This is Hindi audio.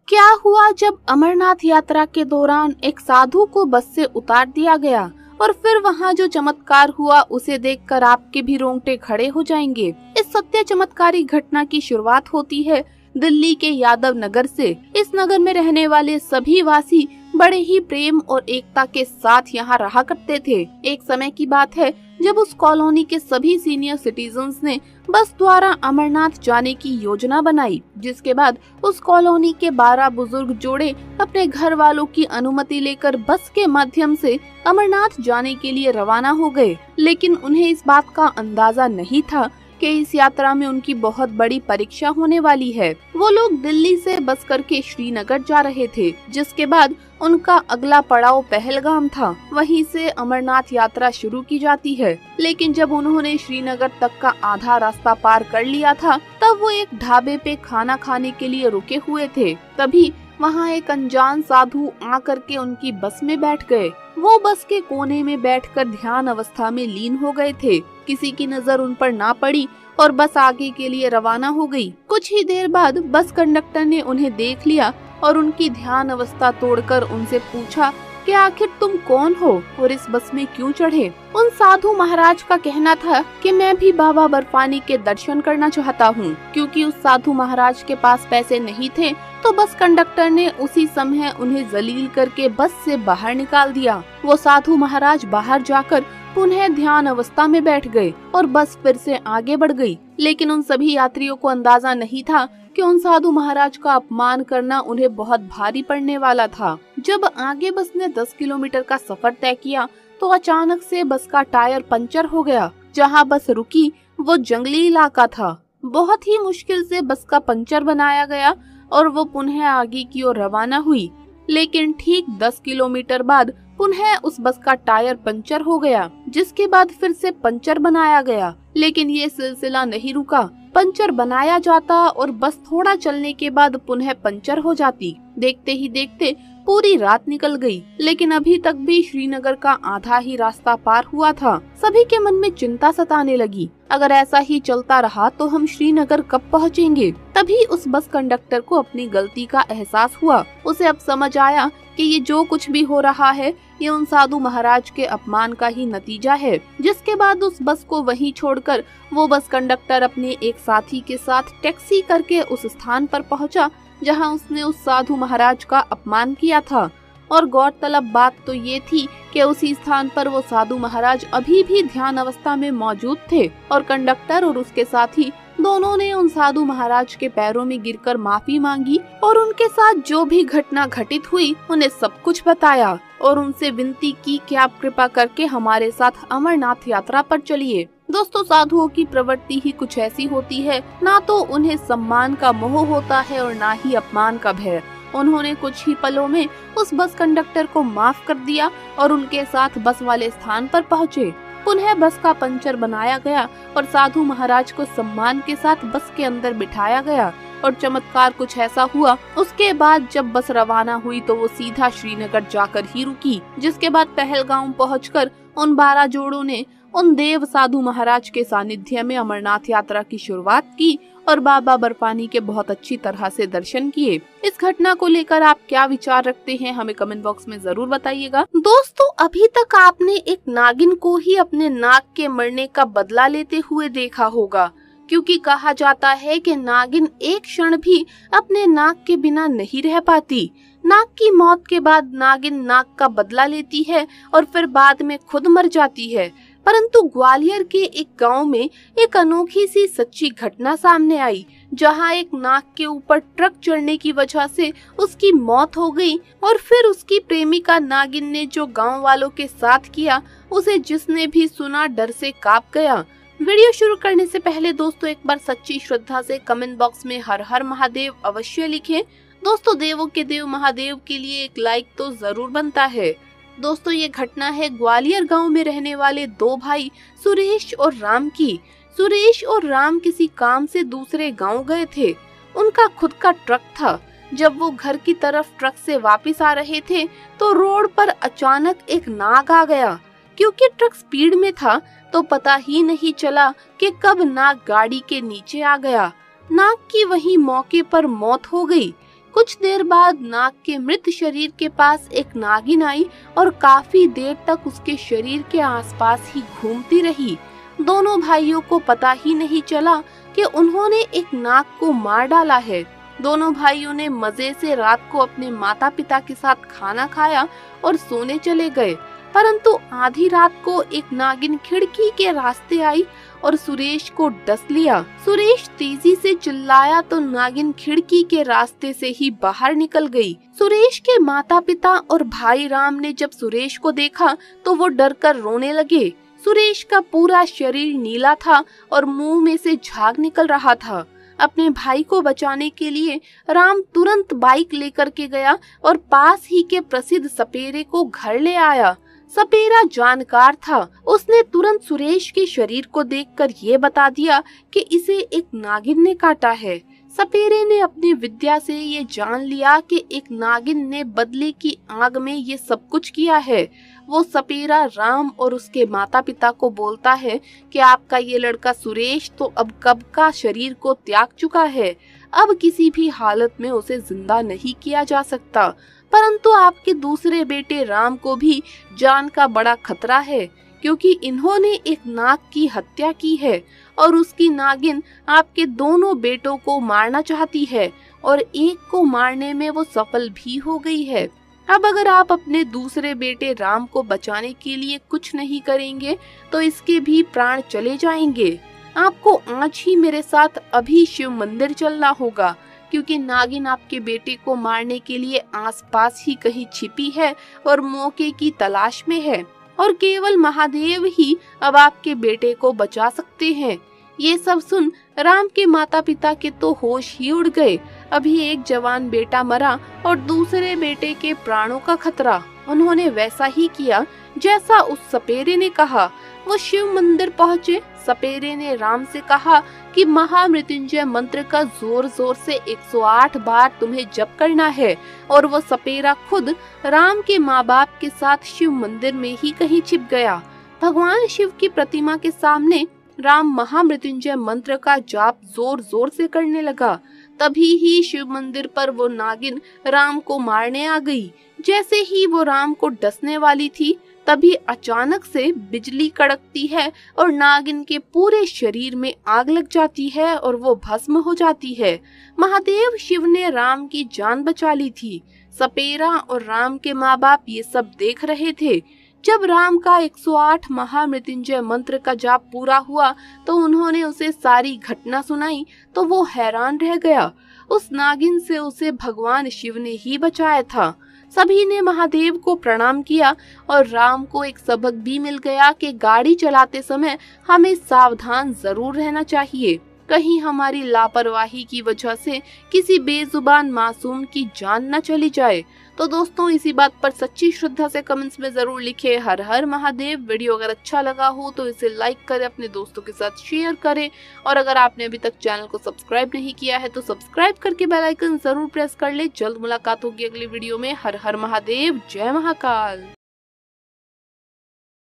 क्या हुआ जब अमरनाथ यात्रा के दौरान एक साधु को बस से उतार दिया गया और फिर वहाँ जो चमत्कार हुआ उसे देखकर आपके भी रोंगटे खड़े हो जाएंगे। इस सत्य चमत्कारी घटना की शुरुआत होती है दिल्ली के यादव नगर से। इस नगर में रहने वाले सभी वासी बड़े ही प्रेम और एकता के साथ यहाँ रहा करते थे। एक समय की बात है जब उस कॉलोनी के सभी सीनियर सिटीजन्स ने बस द्वारा अमरनाथ जाने की योजना बनाई, जिसके बाद उस कॉलोनी के 12 बुजुर्ग जोड़े अपने घर वालों की अनुमति लेकर बस के माध्यम से अमरनाथ जाने के लिए रवाना हो गए। लेकिन उन्हें इस बात का अंदाजा नहीं था कि इस यात्रा में उनकी बहुत बड़ी परीक्षा होने वाली है। वो लोग दिल्ली से बस करके श्रीनगर जा रहे थे, जिसके बाद उनका अगला पड़ाव पहलगाम था। वहीं से अमरनाथ यात्रा शुरू की जाती है। लेकिन जब उन्होंने श्रीनगर तक का आधा रास्ता पार कर लिया था, तब वो एक ढाबे पे खाना खाने के लिए रुके हुए थे। तभी वहाँ एक अनजान साधु आकर के उनकी बस में बैठ गए। वो बस के कोने में बैठकर ध्यान अवस्था में लीन हो गए थे। किसी की नजर उन पर ना पड़ी और बस आगे के लिए रवाना हो गई। कुछ ही देर बाद बस कंडक्टर ने उन्हें देख लिया और उनकी ध्यान अवस्था तोड़कर उनसे पूछा कि आखिर तुम कौन हो और इस बस में क्यों चढ़े। उन साधु महाराज का कहना था कि मैं भी बाबा बर्फानी के दर्शन करना चाहता हूँ। क्योंकि उस साधु महाराज के पास पैसे नहीं थे, तो बस कंडक्टर ने उसी समय उन्हें जलील करके बस से बाहर निकाल दिया। वो साधु महाराज बाहर जाकर पुनः ध्यान अवस्था में बैठ गए और बस फिर से आगे बढ़ गई। लेकिन उन सभी यात्रियों को अंदाजा नहीं था कि उन साधु महाराज का अपमान करना उन्हें बहुत भारी पड़ने वाला था। जब आगे बस ने 10 किलोमीटर का सफर तय किया तो अचानक से बस का टायर पंचर हो गया। जहां बस रुकी वो जंगली इलाका था। बहुत ही मुश्किल से बस का पंचर बनाया गया और वो पुनः आगे की ओर रवाना हुई। लेकिन ठीक 10 किलोमीटर बाद पुनः उस बस का टायर पंचर हो गया, जिसके बाद फिर से पंचर बनाया गया। लेकिन ये सिलसिला नहीं रुका। पंचर बनाया जाता और बस थोड़ा चलने के बाद पुनः पंचर हो जाती। देखते ही देखते पूरी रात निकल गई, लेकिन अभी तक भी श्रीनगर का आधा ही रास्ता पार हुआ था। सभी के मन में चिंता सताने लगी। अगर ऐसा ही चलता रहा तो हम श्रीनगर कब पहुँचेंगे। तभी उस बस कंडक्टर को अपनी गलती का एहसास हुआ। उसे अब समझ आया कि ये जो कुछ भी हो रहा है ये उन साधु महाराज के अपमान का ही नतीजा है। जिसके बाद उस बस को वहीं छोड़कर वो बस कंडक्टर अपने एक साथी के साथ टैक्सी करके उस स्थान पर पहुंचा जहां उसने उस साधु महाराज का अपमान किया था। और गौरतलब बात तो ये थी कि उसी स्थान पर वो साधु महाराज अभी भी ध्यान अवस्था में मौजूद थे और कंडक्टर और उसके साथी दोनों ने उन साधु महाराज के पैरों में गिरकर माफी मांगी और उनके साथ जो भी घटना घटित हुई उन्हें सब कुछ बताया और उनसे विनती की कि आप कृपा करके हमारे साथ अमरनाथ यात्रा पर चलिए। दोस्तों, साधुओं की प्रवृत्ति ही कुछ ऐसी होती है, ना तो उन्हें सम्मान का मोह होता है और ना ही अपमान का भय। उन्होंने कुछ ही पलों में उस बस कंडक्टर को माफ कर दिया और उनके साथ बस वाले स्थान पर पहुँचे। पुनः बस का पंचर बनाया गया और साधु महाराज को सम्मान के साथ बस के अंदर बिठाया गया। और चमत्कार कुछ ऐसा हुआ, उसके बाद जब बस रवाना हुई तो वो सीधा श्रीनगर जाकर ही रुकी। जिसके बाद पहलगाम पहुंचकर उन 12 जोड़ों ने उन देव साधु महाराज के सानिध्य में अमरनाथ यात्रा की शुरुआत की और बाबा बर्फानी के बहुत अच्छी तरह से दर्शन किए। इस घटना को लेकर आप क्या विचार रखते हैं, हमें कमेंट बॉक्स में जरूर बताइएगा। दोस्तों, अभी तक आपने एक नागिन को ही अपने नाक के मरने का बदला लेते हुए देखा होगा, क्योंकि कहा जाता है कि नागिन एक क्षण भी अपने नाक के बिना नहीं रह पाती। नाग की मौत के बाद नागिन नाग का बदला लेती है और फिर बाद में खुद मर जाती है। परंतु ग्वालियर के एक गांव में एक अनोखी सी सच्ची घटना सामने आई, जहां एक नाग के ऊपर ट्रक चढ़ने की वजह से उसकी मौत हो गई और फिर उसकी प्रेमिका नागिन ने जो गांव वालों के साथ किया उसे जिसने भी सुना डर से कांप गया। वीडियो शुरू करने से पहले दोस्तों एक बार सच्ची श्रद्धा से कमेंट बॉक्स में हर हर महादेव अवश्य लिखें। दोस्तों, देवों के देव महादेव के लिए एक लाइक तो जरूर बनता है। दोस्तों, ये घटना है ग्वालियर गांव में रहने वाले 2 भाई सुरेश और राम की। सुरेश और राम किसी काम से दूसरे गांव गए थे। उनका खुद का ट्रक था। जब वो घर की तरफ ट्रक से वापस आ रहे थे तो रोड पर अचानक एक नाग आ गया। क्योंकि ट्रक स्पीड में था तो पता ही नहीं चला कि कब नाग गाड़ी के नीचे आ गया। नाग की वहीं मौके पर मौत हो गई। कुछ देर बाद नाग के मृत शरीर के पास एक नागिन आई और काफी देर तक उसके शरीर के आसपास ही घूमती रही। दोनों भाइयों को पता ही नहीं चला कि उन्होंने एक नाग को मार डाला है। दोनों भाइयों ने मजे से रात को अपने माता पिता के साथ खाना खाया और सोने चले गए। परंतु आधी रात को एक नागिन खिड़की के रास्ते आई और सुरेश को डस लिया। सुरेश तेजी से चिल्लाया तो नागिन खिड़की के रास्ते से ही बाहर निकल गई। सुरेश के माता पिता और भाई राम ने जब सुरेश को देखा तो वो डरकर रोने लगे। सुरेश का पूरा शरीर नीला था और मुंह में से झाग निकल रहा था। अपने भाई को बचाने के लिए राम तुरंत बाइक लेकर के गया और पास ही के प्रसिद्ध सपेरे को घर ले आया। सपेरा जानकार था। उसने तुरंत सुरेश के शरीर को देखकर ये बता दिया कि इसे एक नागिन ने काटा है। सपेरे ने अपनी विद्या से ये जान लिया कि एक नागिन ने बदले की आग में ये सब कुछ किया है। वो सपेरा राम और उसके माता पिता को बोलता है कि आपका ये लड़का सुरेश तो अब कब का शरीर को त्याग चुका है, अब किसी भी हालत में उसे जिंदा नहीं किया जा सकता। परंतु आपके दूसरे बेटे राम को भी जान का बड़ा खतरा है, क्योंकि इन्होंने एक नाग की हत्या की है और उसकी नागिन आपके दोनों बेटों को मारना चाहती है और एक को मारने में वो सफल भी हो गई है। अब अगर आप अपने दूसरे बेटे राम को बचाने के लिए कुछ नहीं करेंगे तो इसके भी प्राण चले जाएंगे। आपको आज ही मेरे साथ अभी शिव मंदिर चलना होगा, क्योंकि नागिन आपके बेटे को मारने के लिए आसपास ही कहीं छिपी है और मौके की तलाश में है और केवल महादेव ही अब आपके बेटे को बचा सकते हैं। ये सब सुन राम के माता पिता के तो होश ही उड़ गए। अभी एक जवान बेटा मरा और दूसरे बेटे के प्राणों का खतरा। उन्होंने वैसा ही किया जैसा उस सपेरे ने कहा। वो शिव मंदिर पहुँचे। सपेरे ने राम से कहा कि महामृत्युंजय मंत्र का जोर जोर से 108 बार तुम्हें जप करना है और वो सपेरा खुद राम के माँ बाप के साथ शिव मंदिर में ही कहीं छिप गया। भगवान शिव की प्रतिमा के सामने राम महामृत्युंजय मंत्र का जाप जोर जोर से करने लगा। तभी ही शिव मंदिर पर वो नागिन राम को मारने आ गई। जैसे ही वो राम को डसने वाली थी तभी अचानक से बिजली कड़कती है और नागिन के पूरे शरीर में आग लग जाती है और वो भस्म हो जाती है। महादेव शिव ने राम की जान बचा ली थी। सपेरा और राम के माँ बाप ये सब देख रहे थे। जब राम का 108 महामृत्युंजय मंत्र का जाप पूरा हुआ तो उन्होंने उसे सारी घटना सुनाई तो वो हैरान रह गया। उस नागिन से उसे भगवान शिव ने ही बचाया था। सभी ने महादेव को प्रणाम किया और राम को एक सबक भी मिल गया कि गाड़ी चलाते समय हमें सावधान जरूर रहना चाहिए, कहीं हमारी लापरवाही की वजह से किसी बेजुबान मासूम की जान न चली जाए। तो दोस्तों इसी बात पर सच्ची श्रद्धा से कमेंट्स में जरूर लिखें हर हर महादेव। वीडियो अगर अच्छा लगा हो तो इसे लाइक करें, अपने दोस्तों के साथ शेयर करें और अगर आपने अभी तक चैनल को सब्सक्राइब नहीं किया है तो सब्सक्राइब करके बेल आइकन जरूर प्रेस कर ले। जल्द मुलाकात होगी अगली वीडियो में। हर हर महादेव, जय महाकाल।